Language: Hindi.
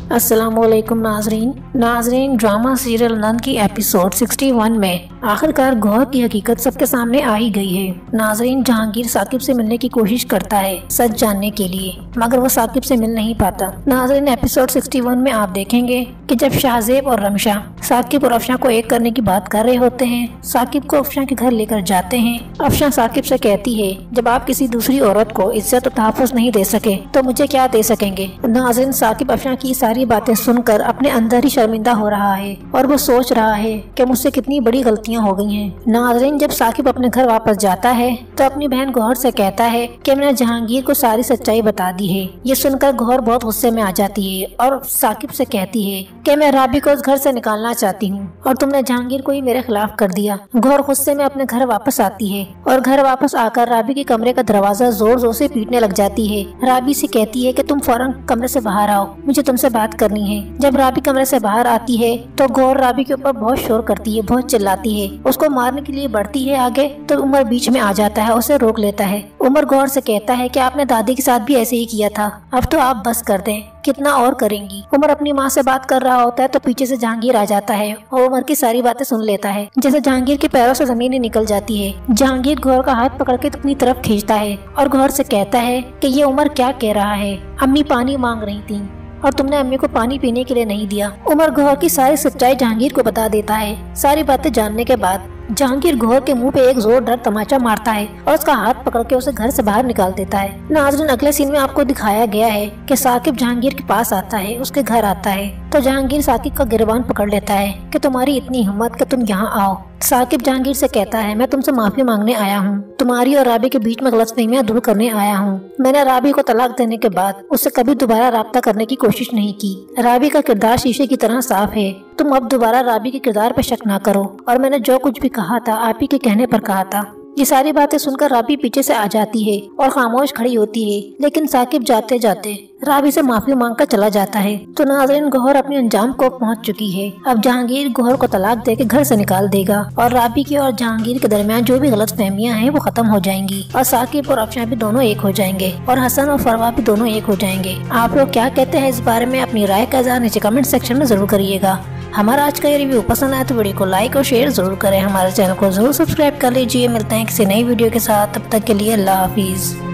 अस्सलामुअलैकुम नाजरीन ड्रामा सीरियल नंद की एपिसोड 61 में आखिरकार गौहर की हकीकत सबके सामने आ ही गई है। नाजरीन जहांगीर साकिब से मिलने की कोशिश करता है सच जानने के लिए, मगर वो साकिब से मिल नहीं पाता। नाजरीन एपिसोड 61 में आप देखेंगे कि जब शाहजेब और रमशा साकिब और अफशा को एक करने की बात कर रहे होते हैं, साकिब को अफशा के घर लेकर जाते हैं। अफशा साकिब से कहती है, जब आप किसी दूसरी औरत को इज्जत और तहफ़्फ़ुज़ नहीं दे सके तो मुझे क्या दे सकेंगे। नाज़रीन साकिब अफशा की सारी बातें सुनकर अपने अंदर ही शर्मिंदा हो रहा है और वो सोच रहा है कि मुझसे कितनी बड़ी गलतियां हो गई हैं। नाज़रीन जब साकिब अपने घर वापस जाता है तो अपनी बहन गौहर से कहता है कि मैंने जहांगीर को सारी सच्चाई बता दी है। ये सुनकर गौहर बहुत गुस्से में आ जाती है और साकिब से कहती है कि मैं राबी को उस घर से निकालना चाहती हूँ और तुमने जहांगीर को ही मेरे खिलाफ कर दिया। गौहर गुस्से में अपने घर वापस आती है और घर वापस आकर राबी के कमरे का दरवाजा जोर जोर से पीटने लग जाती है। राबी से कहती है कि तुम फौरन कमरे से बाहर आओ, मुझे तुमसे बात करनी है। जब राबी कमरे से बाहर आती है तो गौहर राबी के ऊपर बहुत शोर करती है, बहुत चिल्लाती है, उसको मारने के लिए बढ़ती है आगे तो उमर बीच में आ जाता है, उसे रोक लेता है। उमर गौहर से कहता है कि आपने दादी के साथ भी ऐसे ही किया था, अब तो आप बस कर दें, कितना और करेंगी। उमर अपनी माँ से बात कर रहा होता है तो पीछे से जहांगीर आ जाता है और उमर की सारी बातें सुन लेता है। जैसे जहांगीर के पैरों से जमीन ही निकल जाती है। जहांगीर गौहर का हाथ पकड़ के अपनी तरफ खींचता है और गौहर से कहता है कि ये उमर क्या कह रहा है, अम्मी पानी मांग रही थी और तुमने अम्मी को पानी पीने के लिए नहीं दिया। उमर गौहर की सारी सच्चाई जहांगीर को बता देता है। सारी बातें जानने के बाद जहांगीर गौहर के मुंह पे एक जोरदार तमाचा मारता है और उसका हाथ पकड़ के उसे घर से बाहर निकाल देता है। नाज़रीन अगले सीन में आपको दिखाया गया है कि साकिब जहांगीर के पास आता है, उसके घर आता है तो जहांगीर साकिब का गिरबान पकड़ लेता है कि तुम्हारी इतनी हिम्मत कि तुम यहाँ आओ। साकिब जहांगीर से कहता है, मैं तुमसे माफी मांगने आया हूँ, तुम्हारी और राबी के बीच में गलतफहमियां दूर करने आया हूँ। मैंने राबी को तलाक देने के बाद उससे कभी दोबारा राब्ता करने की कोशिश नहीं की। राबी का किरदार शीशे की तरह साफ है, तुम अब दोबारा राबी के किरदार पर शक ना करो और मैंने जो कुछ भी कहा था आप ही के कहने पर कहा था। ये सारी बातें सुनकर राबी पीछे से आ जाती है और खामोश खड़ी होती है, लेकिन साकिब जाते जाते राबी से माफी मांगकर चला जाता है। तो नाज़रीन गौहर अपने अंजाम को पहुंच चुकी है। अब जहांगीर गौहर को तलाक देके घर से निकाल देगा और राबी की और जहांगीर के दरमियान जो भी गलतफहमियां हैं वो खत्म हो जाएंगी और साकिब और अफशा भी दोनों एक हो जाएंगे और हसन और फरवा भी दोनों एक हो जाएंगे। आप लोग क्या कहते हैं इस बारे में? अपनी राय का इज़हार नीचे कमेंट सेक्शन में जरूर करिएगा। हमारा आज का ये रिव्यू पसंद आया तो वीडियो को लाइक और शेयर जरूर करें। हमारे चैनल को जरूर सब्सक्राइब कर लीजिए। मिलते हैं किसी नई वीडियो के साथ, तब तक के लिए अल्लाह हाफिज।